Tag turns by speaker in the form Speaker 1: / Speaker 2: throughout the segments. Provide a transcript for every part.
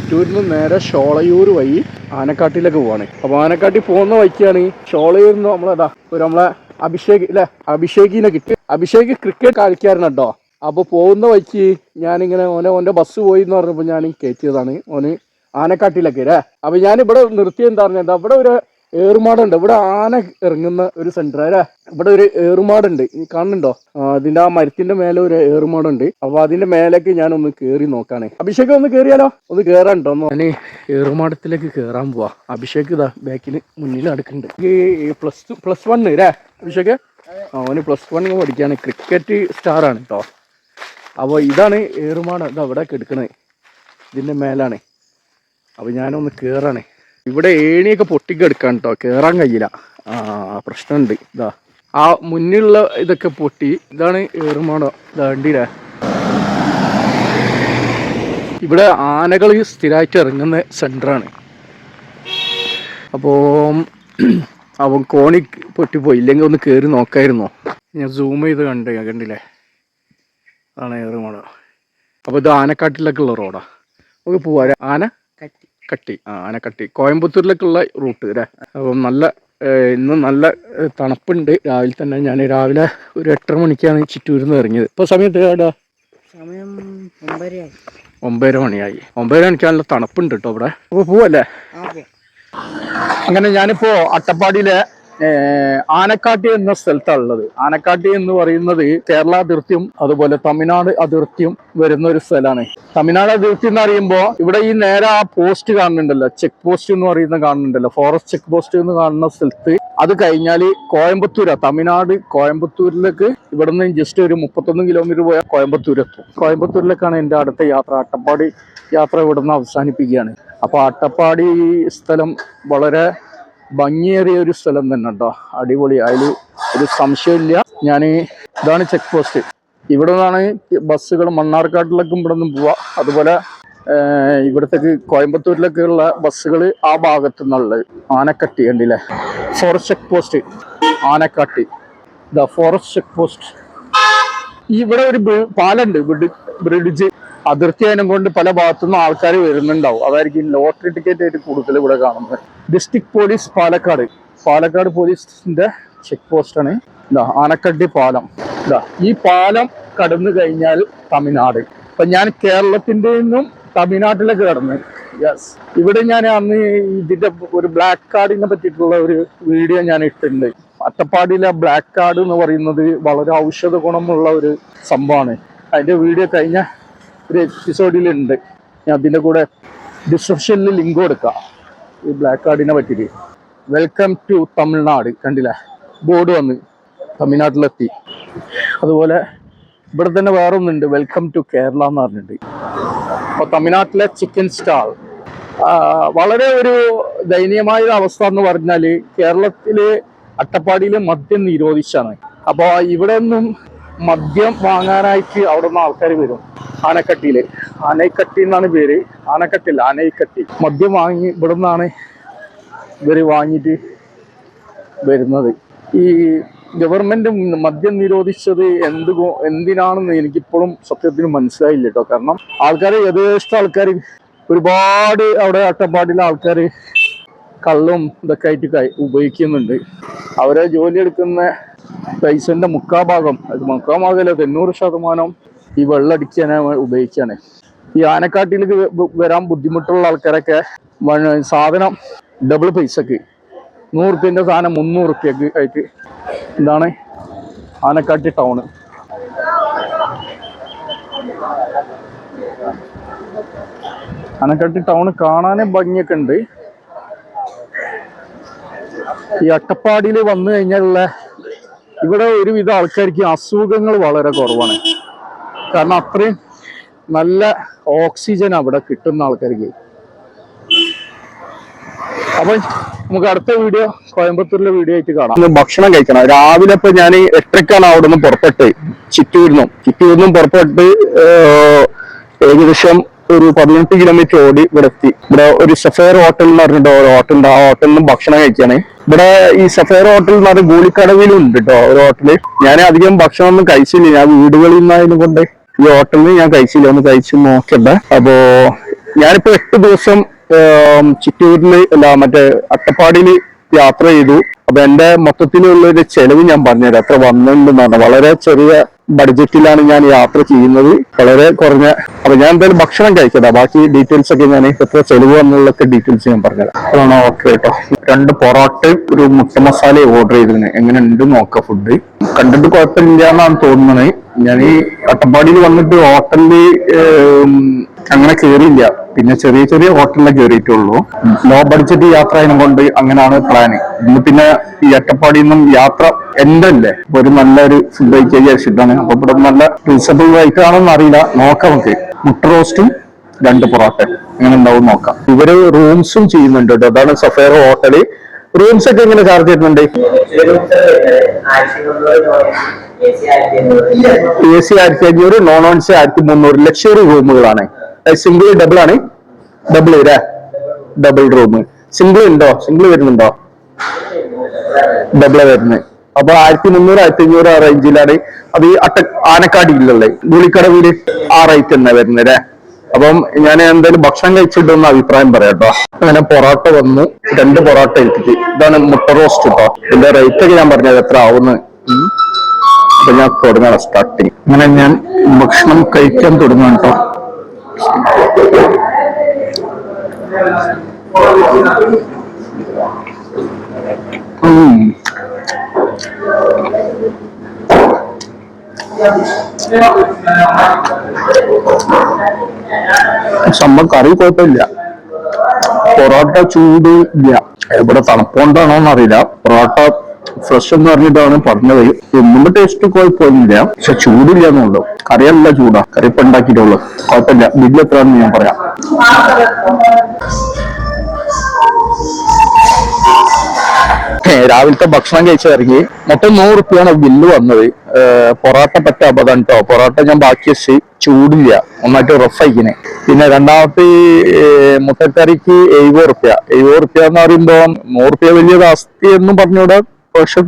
Speaker 1: ചിറ്റൂരിൽ നിന്ന് നേരെ ഷോളയൂർ വഴി ആനക്കാട്ടിലേക്ക് പോവാണ്. അപ്പോൾ ആനക്കാട്ടിൽ പോകുന്ന വഴിക്കാണ് ഷോളയൂരിൽ നിന്ന് നമ്മളെ അഭിഷേക് ഇല്ലേ, അഭിഷേകിനെ കിട്ടി. അഭിഷേക് ക്രിക്കറ്റ് കളിക്കാരനാണ് കേട്ടോ. അപ്പോൾ പോകുന്ന വഴിക്ക് ഞാനിങ്ങനെ ഓൻ്റെ ബസ് പോയി എന്ന് പറഞ്ഞപ്പോൾ ഞാൻ കയറ്റിയതാണ് ഓന് ആനക്കാട്ടിലേക്ക് അല്ലേ. അപ്പോൾ ഞാനിവിടെ നിർത്തിയത് എന്താ പറഞ്ഞത്, അവിടെ ഒരു ഏറുമാടുണ്ട്. ഇവിടെ ആന ഇറങ്ങുന്ന ഒരു സെന്റർ അല്ലേ. ഇവിടെ ഒരു ഏറുമാടുണ്ട്, കാണുന്നുണ്ടോ? അതിന്റെ ആ മരത്തിന്റെ മേലെ ഒരു ഏറുമാടുണ്ട്. അപ്പൊ അതിന്റെ മേലേക്ക് ഞാൻ ഒന്ന് കേറി നോക്കാണ്. അഭിഷേക് ഒന്ന് കേറിയാലോ? ഒന്ന് കേറാണ്ടോ? ഞാൻ ഏറുമാടത്തിലേക്ക് കേറാൻ പോവാ. അഭിഷേക് ഇതാ ബാക്കിന് മുന്നിൽ നടക്കുന്നുണ്ട്. ഈ പ്ലസ് 1 അല്ലേ അഭിഷേക്? അവന് +1 പഠിക്കാണ്. ക്രിക്കറ്റ് സ്റ്റാർ ആണ് കേട്ടോ. അപ്പോൾ ഇതാണ് ഏറുമാട്. ഇതാ ഇവിടെ എടുക്കണത് ഇതിന്റെ മേലാണ്. അപ്പൊ ഞാനൊന്ന് കേറാണ്. ഇവിടെ ഏണിയൊക്കെ പൊട്ടിക്കെടുക്കാൻ കേട്ടോ, കേറാൻ കഴിയില്ല. പ്രശ്നമുണ്ട്. ഇതാ ആ മുന്നിലുള്ള ഇതൊക്കെ പൊട്ടി. ഇതാണ് ഏറുമാടം. ഇതാ വണ്ടിയിലെ ഇവിടെ ആനകൾ സ്ഥിരമായിട്ട് ഇറങ്ങുന്ന സെന്ററാണ്. അപ്പോൾ അവൻ കോണി പൊട്ടിപ്പോയി, ഇല്ലെങ്കിൽ ഒന്ന് കയറി നോക്കായിരുന്നോ? ഞാൻ സൂം ചെയ്ത് കണ്ടില്ലേ? അതാണ് ഏറുമാടം. അപ്പോൾ ഇത് ആനക്കാട്ടിലേക്കുള്ള റോഡാ. നമുക്ക് പോവാ. ആനക്കട്ടി കോയമ്പത്തൂരിലേക്കുള്ള റൂട്ട് അല്ലേ. അപ്പം ഇന്ന് നല്ല തണുപ്പുണ്ട്. രാവിലെ തന്നെ ഞാൻ രാവിലെ ഒരു 8:30 മണിക്കാണ് ചിറ്റൂരിൽ നിന്ന് ഇറങ്ങിയത്. ഇപ്പോൾ സമയത്ത്
Speaker 2: സമയം 9:30
Speaker 1: മണിയായി. 9:30 മണിക്ക് നല്ല തണുപ്പുണ്ട് കേട്ടോ ഇവിടെ. അപ്പോൾ പോവല്ലേ? അങ്ങനെ ഞാനിപ്പോൾ അട്ടപ്പാടിയിലെ ആനക്കാട്ടി എന്ന സ്ഥലത്താണുള്ളത്. ആനക്കാട്ടി എന്ന് പറയുന്നത് കേരള അതിർത്തിയും അതുപോലെ തമിഴ്നാട് അതിർത്തിയും വരുന്ന ഒരു സ്ഥലമാണ്. തമിഴ്നാട് അതിർത്തി എന്ന് പറയുമ്പോൾ ഇവിടെ ഈ നേരെ ആ പോസ്റ്റ് കാണുന്നുണ്ടല്ലോ, ചെക്ക് പോസ്റ്റ് എന്ന് പറയുന്ന കാണുന്നുണ്ടല്ലോ, ഫോറസ്റ്റ് ചെക്ക് പോസ്റ്റ് എന്ന് കാണുന്ന സ്ഥലത്ത് അത് കഴിഞ്ഞാൽ കോയമ്പത്തൂരാ. തമിഴ്നാട് കോയമ്പത്തൂരിലേക്ക് ഇവിടെ നിന്ന് ജസ്റ്റ് ഒരു 31 കിലോമീറ്റർ പോയാൽ കോയമ്പത്തൂർ എത്തും. കോയമ്പത്തൂരിലേക്കാണ് എൻ്റെ അടുത്ത യാത്ര. അട്ടപ്പാടി യാത്ര ഇവിടെ നിന്ന് അവസാനിപ്പിക്കുകയാണ്. അപ്പോൾ അട്ടപ്പാടി സ്ഥലം വളരെ ഭംഗിയേറിയ ഒരു സ്ഥലം തന്നെ കേട്ടോ. അടിപൊളി, അതിൽ ഒരു സംശയമില്ല. ഇതാണ് ചെക്ക് പോസ്റ്റ്. ഇവിടെ നിന്നാണ് ബസ്സുകൾ മണ്ണാർക്കാട്ടിലേക്കും ഇവിടെ നിന്നും പോവാ. അതുപോലെ ഇവിടത്തേക്ക് കോയമ്പത്തൂരിലേക്കുള്ള ബസ്സുകൾ ആ ഭാഗത്തു നിന്നുള്ളത്. ആനക്കട്ടി കണ്ടില്ലേ, ഫോറസ്റ്റ് ചെക്ക് പോസ്റ്റ് ആനക്കാട്ടി. ഇതാ ഫോറസ്റ്റ് ചെക്ക് പോസ്റ്റ്. ഇവിടെ ഒരു പാലുണ്ട്, ബ്രിഡ്ജ്. അതിർത്തി അതിനെ കൊണ്ട് പല ഭാഗത്തുനിന്നും ആൾക്കാർ വരുന്നുണ്ടാവും. അതായിരിക്കും ലോട്ടറി ടിക്കറ്റ് ആയിട്ട് കൂടുതൽ ഇവിടെ കാണുന്നത്. ഡിസ്ട്രിക്ട് പോലീസ് പാലക്കാട് പോലീസിന്റെ ചെക്ക് പോസ്റ്റാണ്. ഇതാ ആനക്കട്ടി പാലം. ഈ പാലം കടന്നു കഴിഞ്ഞാൽ തമിഴ്നാട്. അപ്പൊ ഞാൻ കേരളത്തിന്റെ നിന്നും തമിഴ്നാട്ടിലേക്ക് കടന്നു. യെസ്, ഇവിടെ ഞാൻ അന്ന് ഇതിന്റെ ഒരു ബ്ലാക്ക് കാർഡിനെ പറ്റിയിട്ടുള്ള ഒരു വീഡിയോ ഞാൻ ഇട്ടിട്ടുണ്ട്. അട്ടപ്പാടിയിലെ ബ്ലാക്ക് കാർഡ് എന്ന് പറയുന്നത് വളരെ ഔഷധ ഗുണമുള്ള ഒരു സംഭവമാണ്. അതിന്റെ വീഡിയോ കഴിഞ്ഞ ഒരു എപ്പിസോഡിലുണ്ട്. ഞാൻ അതിൻ്റെ കൂടെ ഡിസ്ക്രിപ്ഷനിൽ ലിങ്ക് കൊടുക്കാം. ഈ ബ്ലാക്ക് കാർഡിനെ പറ്റിയിട്ട്. വെൽക്കം ടു തമിഴ്നാട് കണ്ടില്ലേ, ബോർഡ് വന്ന് തമിഴ്നാട്ടിലെത്തി. അതുപോലെ ഇവിടെ തന്നെ വേറെ ഒന്നുണ്ട്, വെൽക്കം ടു കേരള എന്ന് പറഞ്ഞിട്ടുണ്ട്. അപ്പോൾ തമിഴ്നാട്ടിലെ ചിക്കൻ സ്റ്റാൾ. വളരെ ഒരു ദയനീയമായ അവസ്ഥ എന്ന് പറഞ്ഞാൽ കേരളത്തിലെ അട്ടപ്പാടിയിൽ മദ്യം നിരോധിച്ചാണ്. അപ്പോൾ ഇവിടെ നിന്നും മദ്യം വാങ്ങാനായിട്ട് അവിടെ നിന്ന് ആൾക്കാർ വരും. ആനക്കട്ടി എന്നാണ് പേര്. ആനക്കട്ടില്ല, ആനക്കട്ടി. മദ്യം വാങ്ങി ഇവിടെ നിന്നാണ് ഇവർ വാങ്ങിയിട്ട് വരുന്നത്. ഈ ഗവൺമെന്റ് മദ്യം നിരോധിച്ചത് എന്തിനാണെന്ന് എനിക്കിപ്പോഴും സത്യത്തിന് മനസ്സിലായില്ല കേട്ടോ. കാരണം ആൾക്കാർ യഥേഷ്ട ആൾക്കാർ ഒരുപാട് അവിടെ അട്ടപ്പാടിയിലെ ആൾക്കാർ കള്ളും ഇതൊക്കെ ആയിട്ട് ഉപയോഗിക്കുന്നുണ്ട്. അവരെ ജോലി എടുക്കുന്ന പൈസന്റെ മുക്കാഭാഗമല്ല, 90% ഈ വെള്ളടിക്കാനെ ഉപയോഗിക്കാണ്. ഈ ആനക്കാട്ടിലേക്ക് വരാൻ ബുദ്ധിമുട്ടുള്ള ആൾക്കാരൊക്കെ സാധനം ഡബിൾ പൈസക്ക് 100 റുപ്യൻ്റെ സാധനം 300 റുപ്യക്ക് ആയിട്ട്. ഇതാണ് ആനക്കാട്ടി ടൗണ്. ആനക്കാട്ടി ടൗണ് കാണാനേ ഭംഗിയൊക്കെ ഉണ്ട്. ഈ അട്ടപ്പാടിയിൽ വന്നു കഴിഞ്ഞാലുള്ള ഇവിടെ ഒരുവിധ ആൾക്കാർക്ക് അസുഖങ്ങൾ വളരെ കുറവാണ്. കാരണം അത്രയും നല്ല ഓക്സിജൻ അവിടെ കിട്ടുന്ന ആൾക്കാർക്ക്. അപ്പൊ നമുക്ക് അടുത്ത വീഡിയോ കോയമ്പത്തൂരിലെ വീഡിയോ ആയിട്ട് കാണാം. ഭക്ഷണം കഴിക്കണം. രാവിലെ ഇപ്പൊ ഞാൻ 8:30ക്കാണ് അവിടെ നിന്ന് പുറപ്പെട്ട് ചിറ്റൂരിന്നും പുറപ്പെട്ട് ഏകദേശം ഒരു 18 കിലോമീറ്റർ ഓടി ഇവിടെ എത്തി. ഇവിടെ ഒരു സഫേർ ഹോട്ടൽ എന്ന് പറഞ്ഞിട്ട് ഒരു ഹോട്ടലുണ്ട്. ആ ഹോട്ടലിൽ നിന്നും ഭക്ഷണം കഴിക്കാണ്. ഇവിടെ ഈ സഫേർ ഹോട്ടൽ എന്ന് പറഞ്ഞ ഗൂളിക്കടവിലും ഉണ്ട് കേട്ടോ ഒരു ഹോട്ടല്. ഞാൻ അധികം ഭക്ഷണം ഒന്നും കഴിച്ചില്ല. ഞാൻ വീടുകളിൽ നിന്നായതുകൊണ്ട് ഈ ഹോട്ടലിൽ ഞാൻ കഴിച്ചില്ല. ഒന്ന് കഴിച്ചു നോക്കട്ടെ. അപ്പോ ഞാനിപ്പോ 8 ദിവസം ചിറ്റൂരില് അല്ല മറ്റേ അട്ടപ്പാടിയില് യാത്ര ചെയ്തു. അപ്പൊ എന്റെ മൊത്തത്തിലുള്ള ഒരു ചെലവ് ഞാൻ പറഞ്ഞുതരാം. എത്ര വന്നിട്ടുണ്ടെന്നാണ്. വളരെ ചെറിയ ബഡ്ജറ്റിലാണ് ഞാൻ യാത്ര ചെയ്യുന്നത്, വളരെ കുറഞ്ഞ. അപ്പൊ ഞാൻ എന്തായാലും ഭക്ഷണം കഴിക്കട്ടെ, ബാക്കി ഡീറ്റെയിൽസ് ഒക്കെ ഞാൻ എത്ര ചെലവ് വന്നുള്ളൊക്കെ ഡീറ്റെയിൽസ് ഞാൻ പറഞ്ഞുതരാം. ഓക്കെ കേട്ടോ. 2 പൊറോട്ടയും ഒരു മുട്ട മസാലയും ഓർഡർ ചെയ്തിരുന്നു. എങ്ങനെ ഉണ്ട് നോക്കാം. ഫുഡ് കണ്ടിട്ട് കുഴപ്പമില്ല എന്നാണ് തോന്നുന്നത്. ഞാൻ ഈ അട്ടപ്പാടിയിൽ വന്നിട്ട് ഹോട്ടലില് അങ്ങനെ കയറിയില്ല. പിന്നെ ചെറിയ ചെറിയ ഹോട്ടലിലെ കയറിയിട്ടുള്ളൂ. ലോ ബഡ്ജറ്റ് യാത്ര കൊണ്ട് അങ്ങനെയാണ് പ്ലാന്. ഇന്ന് പിന്നെ ഈ അട്ടപ്പാടിയിൽ നിന്നും യാത്ര എന്തല്ലേ ഒരു നല്ലൊരു ഫുഡ് കഴിക്കാൻ വിചാരിച്ചിട്ടാണ്. അപ്പൊ ഇവിടെ നല്ല റീസണബിൾ റേറ്റ് ആണെന്ന് അറിയില്ല. നോക്കാം നമുക്ക്. മുട്ട റോസ്റ്റും 2 പൊറോട്ട എങ്ങനെ ഉണ്ടാവും നോക്കാം. ഇവര് റൂംസും ചെയ്യുന്നുണ്ട് കേട്ടോ. അതാണ് സഫേർ ഹോട്ടല്. റൂംസ് ഒക്കെ എങ്ങനെ ചാർജ് ചെയ്യുന്നുണ്ട്? AC 1500, non AC 1300. ലക്ഷറി റൂമുകളാണ്. സിംഗിൾ ഡബിൾ ആണ്? ഡബിൾ ഇല്ലേ? Double room. സിംഗിൾ ഉണ്ടോ? സിംഗിൾ വരുന്നുണ്ടോ? ഡബിള് വരുന്നത്. അപ്പൊ 1300, 1500 ആ റേഞ്ചിലാണ്. അത് ഈ ആനക്കാടിയിലുള്ളത് ഗുളിക്കടവില് ആ റേറ്റ് തന്നെ വരുന്നത് അല്ലേ? അപ്പം ഞാൻ എന്തായാലും ഭക്ഷണം കഴിച്ചിട്ടൊന്ന് അഭിപ്രായം പറയാം കേട്ടോ. അങ്ങനെ പൊറോട്ട വന്നു. 2 പൊറോട്ട എടുത്തിട്ട്. ഇതാണ് മുട്ട റോസ്റ്റ് കേട്ടോ. ഇതിന്റെ റേറ്റ് ഒക്കെ ഞാൻ പറഞ്ഞത് എത്ര ആവുന്നത്. അപ്പൊ ഞാൻ തുടങ്ങാം സ്റ്റാർട്ടിങ്. അങ്ങനെ ഞാൻ ഭക്ഷണം കഴിക്കാൻ തുടങ്ങാം കേട്ടോ. സംഭവം കറി കുഴപ്പമില്ല. പൊറോട്ട ചൂട് ഇല്ല. എവിടെ തണുപ്പോണ്ടാണോന്ന് അറിയില്ല. പൊറോട്ട ഫ്രഷ് എന്ന് പറഞ്ഞിട്ടാണ് പറഞ്ഞത്. ഒന്നും ടേസ്റ്റ് കുഴപ്പമൊന്നുമില്ല. പക്ഷെ ചൂടില്ല എന്നുള്ളൂ. കറിയല്ല ചൂടാ. കറി ഇപ്പൊ ഉണ്ടാക്കിയിട്ടുള്ളൂ. കുഴപ്പമില്ല. ബില്ല് എത്രയാണെന്ന് ഞാൻ പറയാം. രാവിലത്തെ ഭക്ഷണം കഴിച്ചിറങ്ങി. മൊത്തം 100 റുപ്യാണ് ബില്ല് വന്നത്. പൊറോട്ട പറ്റ അബദ്ധം കേട്ടോ. പൊറോട്ട ഞാൻ ബാക്കി വെച്ച് ചൂടില്ല, ഒന്നായിട്ട് റഫായിക്കിനെ. പിന്നെ രണ്ടാമത്തെ മുട്ടക്കറിക്ക് 70 റുപ്യ. 70 റുപ്യ എന്ന് പറയുമ്പോ 100 റുപ്യ വലിയ അവസ്ഥ എന്നും പറഞ്ഞൂടെ. പക്ഷെ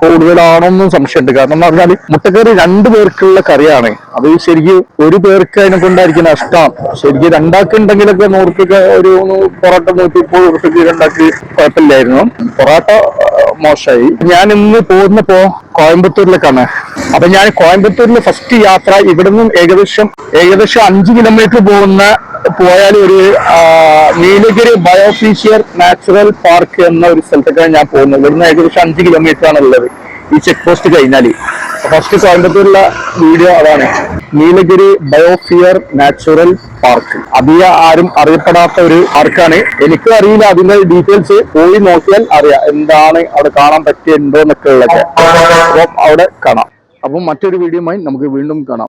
Speaker 1: കൂടുതലാണോന്നും സംശയമുണ്ട്. കാരണം എന്ന് പറഞ്ഞാല് മുട്ടക്കറി 2 പേർക്കുള്ള കറിയാണ്. അത് ശരിക്കും 1 പേർക്ക് അതിനെ കൊണ്ടായിരിക്കും നഷ്ടം. ശരിക്കും 2 ആൾക്ക് ഉണ്ടെങ്കിലൊക്കെ 100 റുപ്യൊക്കെ ഒരു പൊറോട്ട 130 റുപ്യക്ക് 2 ആൾക്ക് കുഴപ്പമില്ലായിരുന്നു. പൊറോട്ട മോശമായി. ഞാൻ ഇന്ന് പോകുന്നപ്പോ കോയമ്പത്തൂരിലേക്കാണ്. അപ്പൊ ഞാൻ കോയമ്പത്തൂരിലെ ഫസ്റ്റ് യാത്ര ഇവിടുന്ന് ഏകദേശം 5 കിലോമീറ്റർ പോയാൽ ഒരു നീലഗിരി ബയോസ്ഫിയർ നാച്ചുറൽ പാർക്ക് എന്ന ഒരു സ്ഥലത്തേക്കാണ് ഞാൻ പോകുന്നത്. ഇവിടുന്ന് ഏകദേശം 5 കിലോമീറ്റർ ആണ് ഉള്ളത് ഈ ചെക്ക് പോസ്റ്റ് കഴിഞ്ഞാല്. ഫസ്റ്റ് കോയമ്പത്തൂരിലെ വീഡിയോ അതാണ്. Nilgiri biosphere natural park. അധികം ആരും അറിയപ്പെടാത്ത ഒരു പാർക്കാണ്. എനിക്കും അറിയില്ല അതിന്റെ ഡീറ്റെയിൽസ്. പോയി നോക്കിയാൽ അറിയാം എന്താണ് അവിടെ കാണാൻ പറ്റിയുണ്ടോ എന്നൊക്കെ ഉള്ളതൊക്കെ. അപ്പം അവിടെ കാണാം. അപ്പം മറ്റൊരു വീഡിയോയുമായി നമുക്ക് വീണ്ടും കാണാം.